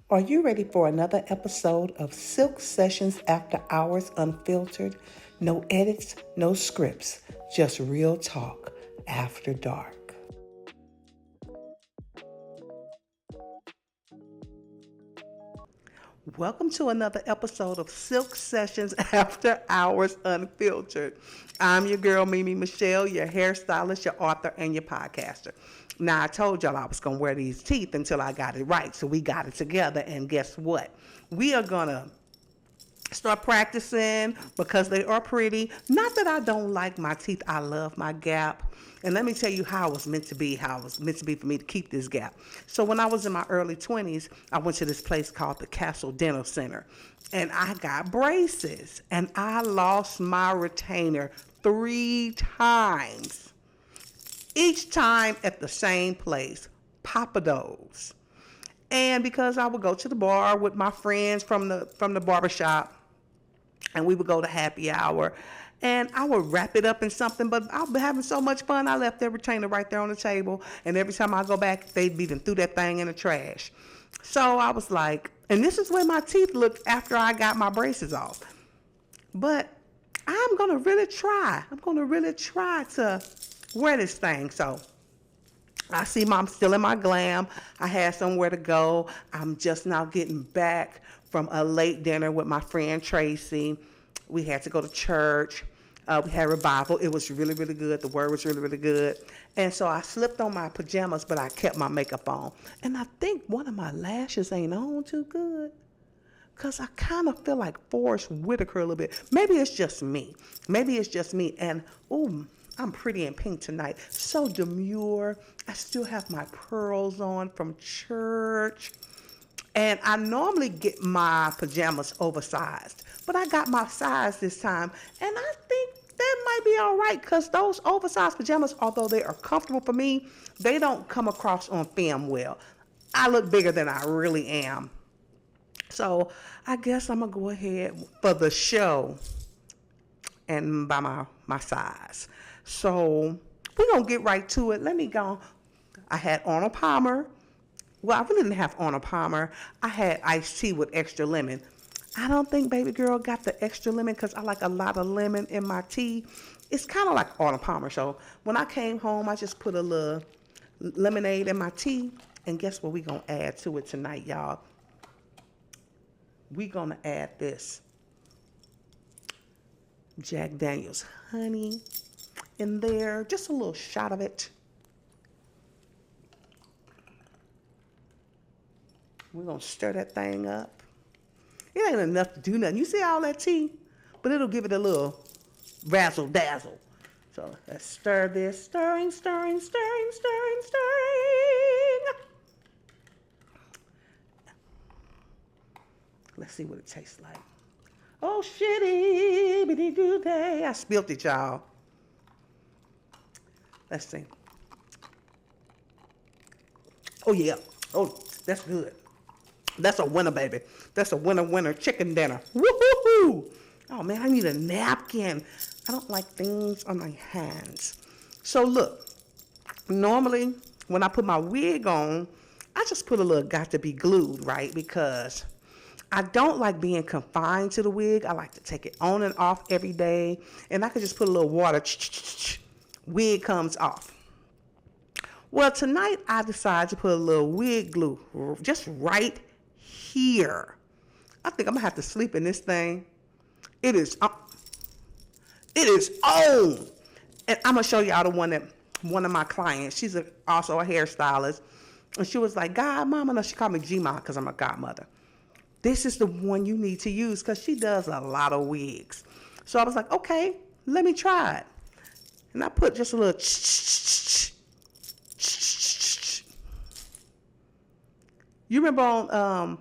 Are you ready for another episode of Silk Sessions After Hours Unfiltered? No edits, no scripts, just real talk after dark. Welcome to another episode of Silk Sessions After Hours Unfiltered. I'm your girl, Mimi Michelle, your hairstylist, your author, and your podcaster. Now, I told y'all I was going to wear these teeth until I got it right, so we got it together, and guess what? We are going to start practicing because they are pretty. Not that I don't like my teeth. I love my gap. And let me tell you how it was meant to be, how it was meant to be for me to keep this gap. So when I was in my early 20s, I went to this place called the Castle Dental Center. And I got braces. And I lost my retainer 3 times. Each time at the same place, Papados. And because I would go to the bar with my friends from the barbershop, and we would go to happy hour, and I would wrap it up in something, but I've been having so much fun, I left their retainer right there on the table, and every time I go back, they'd even threw that thing in the trash. So I was like, and this is where my teeth looked after I got my braces off. But I'm going to really try. I'm going to really try to wear this thing. So I see I'm still in my glam. I had somewhere to go. I'm just now getting back from a late dinner with my friend Tracy. We had to go to church. We had revival. It was really, really good. The word was really, really good. And so I slipped on my pajamas, but I kept my makeup on. And I think one of my lashes ain't on too good, because I kind of feel like Forrest Whitaker a little bit. Maybe it's just me. Maybe it's just me. And, ooh, I'm pretty in pink tonight. So demure. I still have my pearls on from church. And I normally get my pajamas oversized, but I got my size this time. And I think that might be all right, because those oversized pajamas, although they are comfortable for me, they don't come across on film well. I look bigger than I really am. So I guess I'm going to go ahead for the show and buy my size. So we're going to get right to it. Let me go. I had Arnold Palmer. Well, I really didn't have Arnold Palmer. I had iced tea with extra lemon. I don't think baby girl got the extra lemon because I like a lot of lemon in my tea. It's kind of like Arnold Palmer. So when I came home, I just put a little lemonade in my tea. And guess what we're going to add to it tonight, y'all? We're going to add this Jack Daniels honey in there. Just a little shot of it. We're going to stir that thing up. It ain't enough to do nothing. You see all that tea? But it'll give it a little razzle dazzle. So let's stir this. Stirring, stirring, stirring, stirring, stirring. Let's see what it tastes like. Oh, shitty, bitty do they. I spilled it, y'all. Let's see. Oh, yeah. Oh, that's good. That's a winner, baby. That's a winner chicken dinner. Woo-hoo-hoo! Oh, man, I need a napkin. I don't like things on my hands. So, look, normally when I put my wig on, I just put a little got to be glued, right? Because I don't like being confined to the wig. I like to take it on and off every day. And I could just put a little water, wig comes off. Well, tonight I decided to put a little wig glue just right here. I think I'm gonna have to sleep in this thing. It is on. And I'm gonna show y'all the one that one of my clients, she's also a hairstylist, and she was like, God, mama, no, she called me G-Ma because I'm a godmother. This is the one you need to use because she does a lot of wigs. So I was like, okay, let me try it. And I put just a little You remember on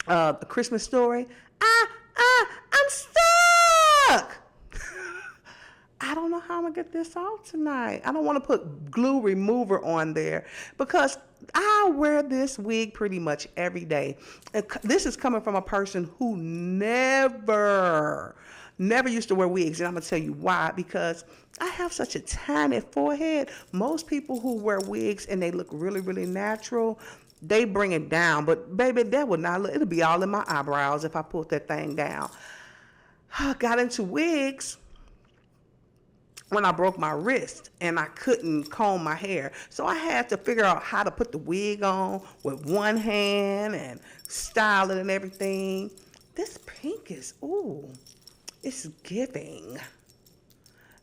the Christmas Story? I'm stuck. I don't know how I'm gonna get this off tonight. I don't want to put glue remover on there because I wear this wig pretty much every day. And this is coming from a person who never used to wear wigs. And I'm gonna tell you why, because I have such a tiny forehead. Most people who wear wigs and they look really, really natural, They bring it down, but baby, that would not look, it'll be all in my eyebrows if I put that thing down. I got into wigs when I broke my wrist and I couldn't comb my hair. So I had to figure out how to put the wig on with one hand and style it and everything. This pink is, ooh, it's giving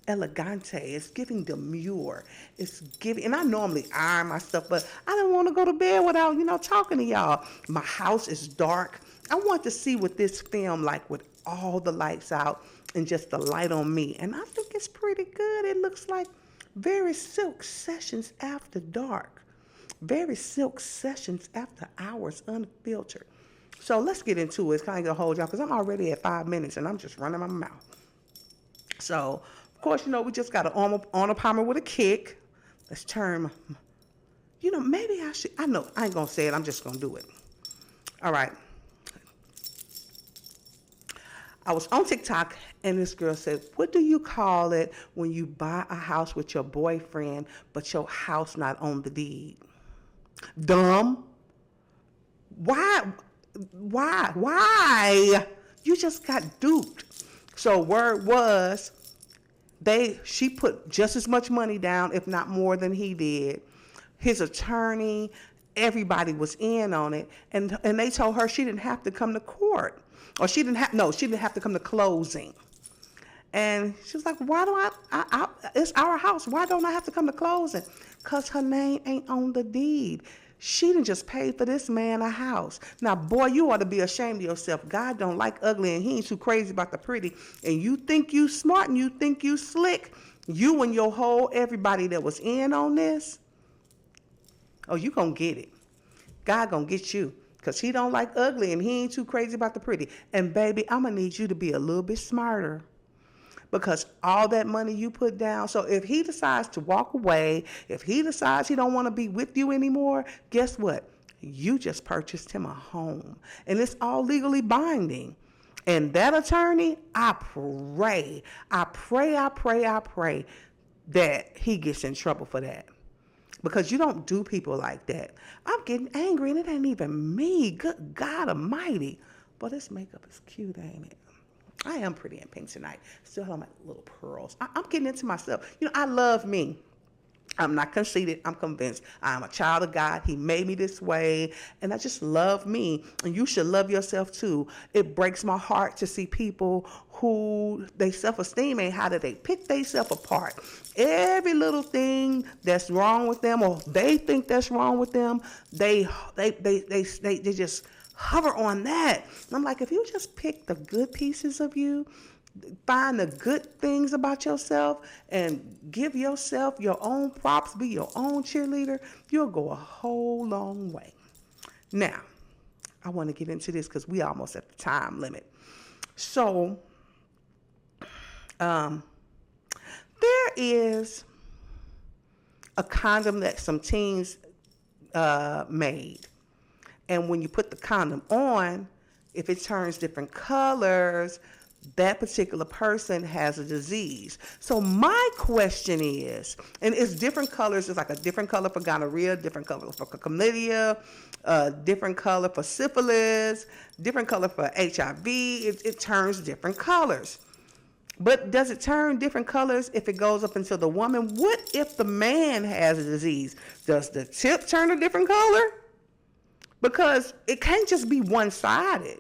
elegante. It's giving demure. It's giving, and I normally iron my stuff, but I didn't want to go to bed without, talking to y'all. My house is dark. I want to see what this film like with all the lights out and just the light on me. And I think it's pretty good. It looks like very Silk Sessions After Dark. Very Silk Sessions After Hours Unfiltered. So let's get into it. It's kind of going to hold y'all because I'm already at 5 minutes and I'm just running my mouth. So, of course, we just got an on a palmer with a kick. Let's turn, maybe I should, I know, I ain't going to say it. I'm just going to do it. All right. I was on TikTok and this girl said, what do you call it when you buy a house with your boyfriend, but your house not on the deed? Dumb. Why? You just got duped. So word was, she put just as much money down, if not more than he did. His attorney, everybody was in on it. And they told her she didn't have to come to court. Or she didn't have to come to closing. And she was like, why do it's our house. Why don't I have to come to closing? Because her name ain't on the deed. She done just paid for this man a house. Now, boy, you ought to be ashamed of yourself. God don't like ugly and he ain't too crazy about the pretty. And you think you smart and you think you slick. You and your whole everybody that was in on this. Oh, you gonna get it. God gonna get you. Because he don't like ugly and he ain't too crazy about the pretty. And baby, I'm going to need you to be a little bit smarter. Because all that money you put down. So if he decides to walk away, if he decides he don't want to be with you anymore, guess what? You just purchased him a home. And it's all legally binding. And that attorney, I pray that he gets in trouble for that. Because you don't do people like that. I'm getting angry and it ain't even me. Good God Almighty. But this makeup is cute, ain't it? I am pretty in pink tonight. Still have my little pearls. I'm getting into myself. I love me. I'm not conceited. I'm convinced. I'm a child of God. He made me this way. And I just love me. And you should love yourself too. It breaks my heart to see people who they self-esteem ain't how do they pick themselves apart. Every little thing that's wrong with them or they think that's wrong with them, they just hover on that. And I'm like, if you just pick the good pieces of you, find the good things about yourself and give yourself your own props, be your own cheerleader, you'll go a whole long way. Now, I want to get into this because we almost at the time limit. So, there is a condom that some teens made. And when you put the condom on, if it turns different colors, that particular person has a disease. So my question is, and it's different colors. It's like a different color for gonorrhea, different color for chlamydia, different color for syphilis, different color for HIV. It turns different colors. But does it turn different colors if it goes up into the woman? What if the man has a disease? Does the tip turn a different color? Because it can't just be one-sided.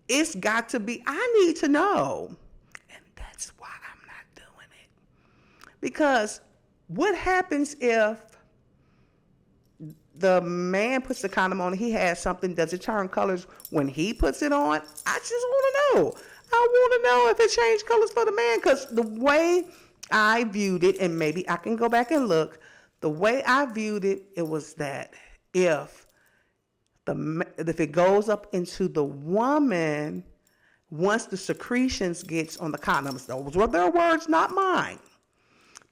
It's got to be, I need to know. And that's why I'm not doing it. Because what happens if the man puts the condom on and he has something, does it turn colors when he puts it on? I just want to know. I want to know if it changed colors for the man. Because the way I viewed it, and maybe I can go back and look, the way I viewed it, it was that if it goes up into the woman, once the secretions gets on the condoms, those were their words, not mine,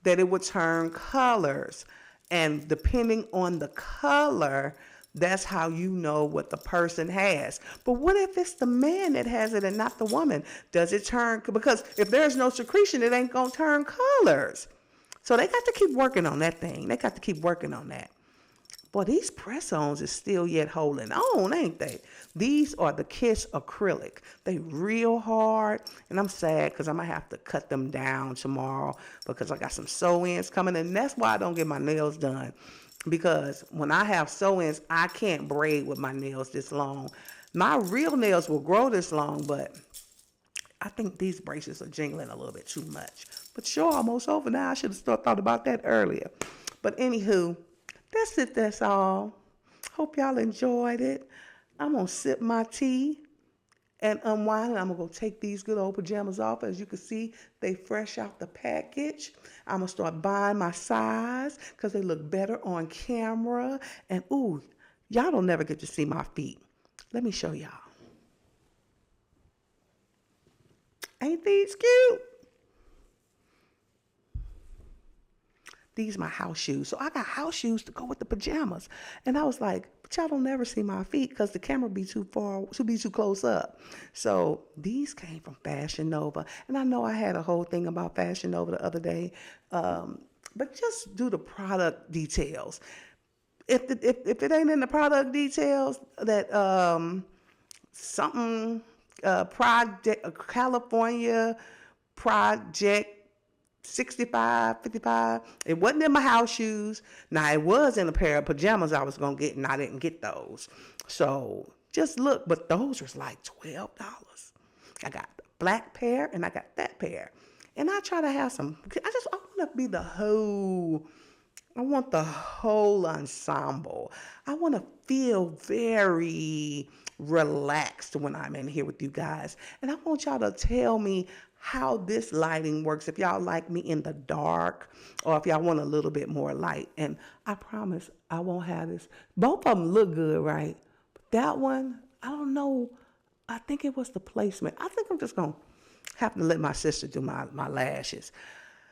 that it would turn colors. And depending on the color, that's how you know what the person has. But what if it's the man that has it and not the woman? Does it turn? Because if there's no secretion, it ain't going to turn colors. So they got to keep working on that thing. They got to keep working on that. Boy, these press-ons is still yet holding on, ain't they? These are the Kiss acrylic. They real hard, and I'm sad because I'm going to have to cut them down tomorrow because I got some sew-ins coming, and that's why I don't get my nails done. Because when I have sew-ins, I can't braid with my nails this long. My real nails will grow this long, but I think these braces are jingling a little bit too much. But sure, almost over now. I should have thought about that earlier. But anywho, that's it. That's all. Hope y'all enjoyed it. I'm going to sip my tea and unwind. And I'm going to go take these good old pajamas off. As you can see, they fresh out the package. I'm going to start buying my size because they look better on camera. And ooh, y'all don't never get to see my feet. Let me show y'all. Ain't these cute? These my house shoes. So I got house shoes to go with the pajamas. And I was like, but y'all don't never see my feet because the camera be too close up. So these came from Fashion Nova. And I know I had a whole thing about Fashion Nova the other day. But just do the product details. If it ain't in the product details, that something project California project 65, 55. It wasn't in my house shoes. Now, it was in a pair of pajamas I was going to get, and I didn't get those. So just look, but those was like $12. I got the black pair, and I got that pair. And I try to have some, I want to be I want the whole ensemble. I want to feel very relaxed when I'm in here with you guys. And I want y'all to tell me how this lighting works, if y'all like me in the dark or if y'all want a little bit more light. And I promise I won't have this. Both of them look good, right? But that one, I don't know. I think it was the placement. I think I'm just going to have to let my sister do my lashes.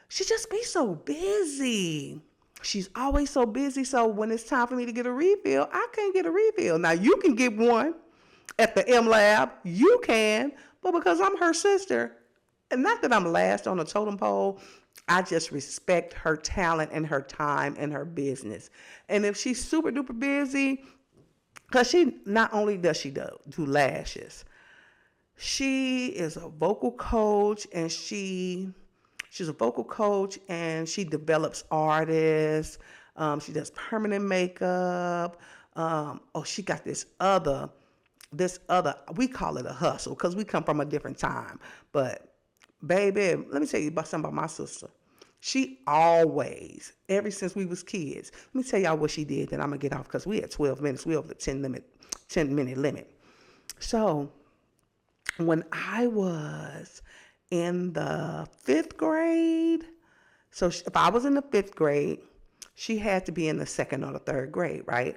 She just be so busy. She's always so busy. So when it's time for me to get a refill, I can't get a refill. Now, you can get one at the M Lab. You can. But because I'm her sister, and not that I'm last on the totem pole, I just respect her talent and her time and her business. And if she's super duper busy, because she not only does she do lashes, she is a vocal coach, and she's a vocal coach, and she develops artists. She does permanent makeup. She got this other, we call it a hustle because we come from a different time. But baby, let me tell you about something about my sister. She always, ever since we was kids, let me tell y'all what she did, then I'm going to get off because we had 12 minutes. We over the 10-minute limit. So when I was in the 5th grade, so if I was in the 5th grade, she had to be in the 2nd or the 3rd grade, right?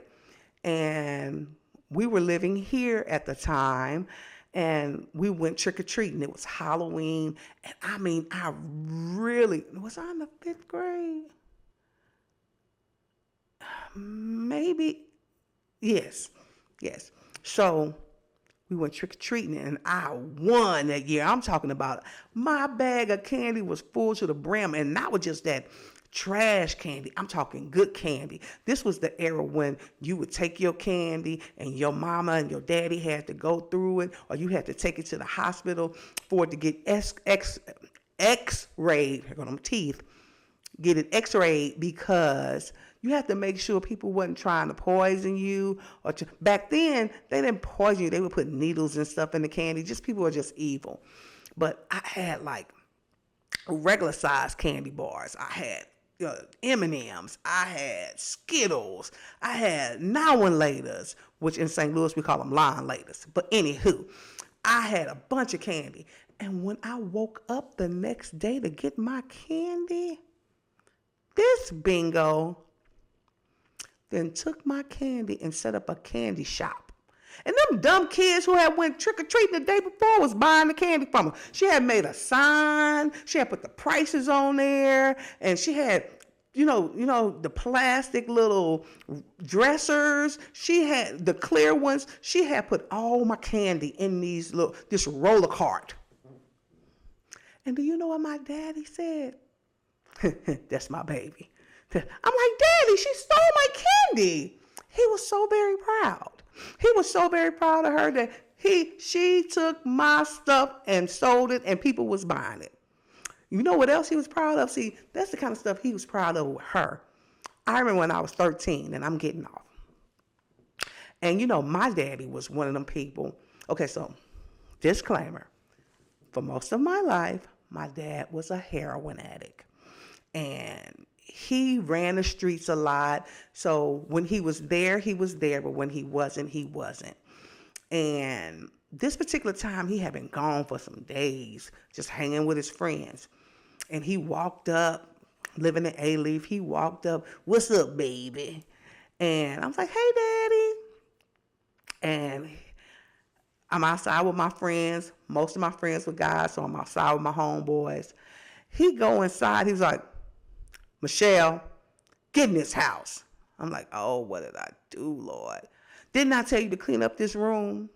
And we were living here at the time, and we went trick-or-treating. It was Halloween. And I mean, was I in the 5th grade? Maybe. Yes. So we went trick-or-treating, and I won that year. I'm talking about my bag of candy was full to the brim, and not with just that trash candy. I'm talking good candy. This was the era when you would take your candy and your mama and your daddy had to go through it, or you had to take it to the hospital for it to get x-rayed, here go them teeth, get it x-rayed because you have to make sure people wasn't trying to poison you. Back then, they didn't poison you. They would put needles and stuff in the candy. Just people are just evil. But I had like regular size candy bars. I had M&M's, I had Skittles, I had Now and Laters, which in St. Louis we call them Lion Laters. But anywho, I had a bunch of candy. And when I woke up the next day to get my candy, this bingo then took my candy and set up a candy shop. And them dumb kids who had went trick-or-treating the day before was buying the candy from her. She had made a sign. She had put the prices on there. And she had, the plastic little dressers. She had the clear ones. She had put all my candy in this roller cart. And do you know what my daddy said? That's my baby. I'm like, Daddy, she stole my candy. he was so very proud. He was so very proud of her that she took my stuff and sold it, and people was buying it. You know what else he was proud of? See, that's the kind of stuff he was proud of with her. I remember when I was 13 and I'm getting off. And you know, my daddy was one of them people. Okay, so disclaimer. For most of my life, my dad was a heroin addict. And he ran the streets a lot. So when he was there, but when he wasn't, he wasn't. And this particular time, he had been gone for some days, just hanging with his friends. And he walked up, living in A-Leaf. He walked up, "What's up, baby?" And I was like, "Hey, Daddy." And I'm outside with my friends. Most of my friends were guys, so I'm outside with my homeboys. He go inside. He's like, "Michelle, get in this house." I'm like, "Oh, what did I do, Lord? Didn't I tell you to clean up this room?"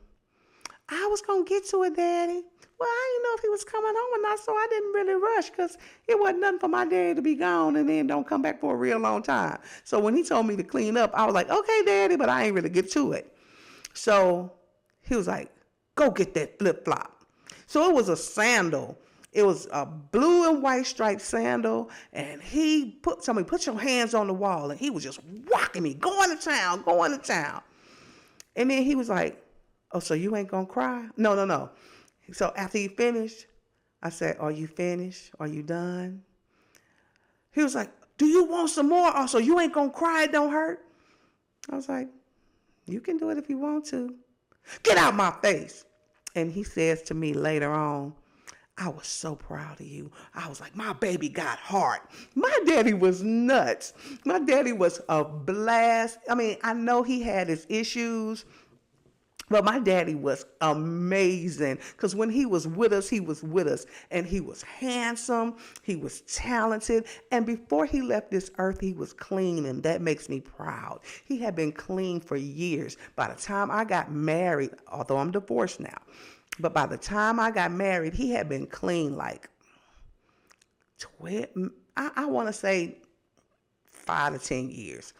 "I was going to get to it, Daddy." "Well, I didn't know if he was coming home or not, so I didn't really rush because it wasn't nothing for my daddy to be gone and then don't come back for a real long time." So when he told me to clean up, I was like, "Okay, Daddy," but I ain't really get to it. So he was like, "Go get that flip-flop." So it was a sandal. It was a blue and white striped sandal, and he told me, "Put your hands on the wall," and he was just walking me, going to town. And then he was like, "Oh, so you ain't gonna cry?" No. So after he finished, I said, "Are you finished? Are you done?" He was like, "Do you want some more? Oh, so you ain't gonna cry? It don't hurt?" I was like, "You can do it if you want to." "Get out my face." And he says to me later on, "I was so proud of you." I was like, "My baby got heart." My daddy was nuts. My daddy was a blast. I mean, I know he had his issues, but my daddy was amazing because when he was with us, and he was handsome, he was talented, and before he left this earth, he was clean, and that makes me proud. He had been clean for years. By the time I got married, although I'm divorced now, but by the time I got married, he had been clean like 12, I want to say 5 to 10 years.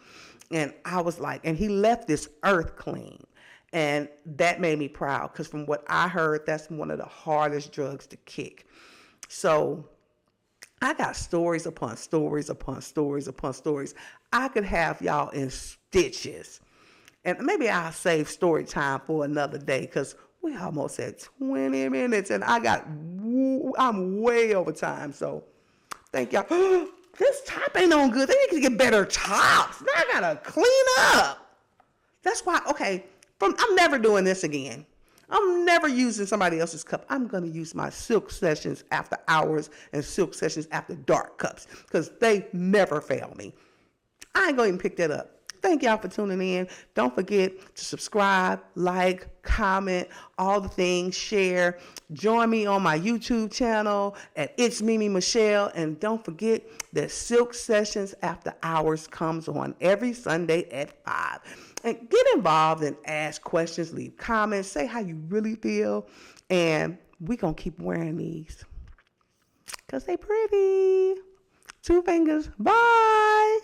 And I was like, and he left this earth clean. And that made me proud because from what I heard, that's one of the hardest drugs to kick. So I got stories upon stories upon stories upon stories. I could have y'all in stitches. And maybe I'll save story time for another day because we almost at 20 minutes and I'm way over time. So thank y'all. This top ain't on good. They need to get better tops. Now I gotta clean up. That's why, okay. I'm never doing this again. I'm never using somebody else's cup. I'm going to use my Silk Sessions After Hours and Silk Sessions After Dark cups because they never fail me. I ain't going to even pick that up. Thank y'all for tuning in. Don't forget to subscribe, like, comment, all the things, share. Join me on my YouTube channel at It's Mimi Michelle. And don't forget that Silk Sessions After Hours comes on every Sunday at 5. And get involved and ask questions, leave comments, say how you really feel. And we're going to keep wearing these because they pretty. 2 fingers. Bye.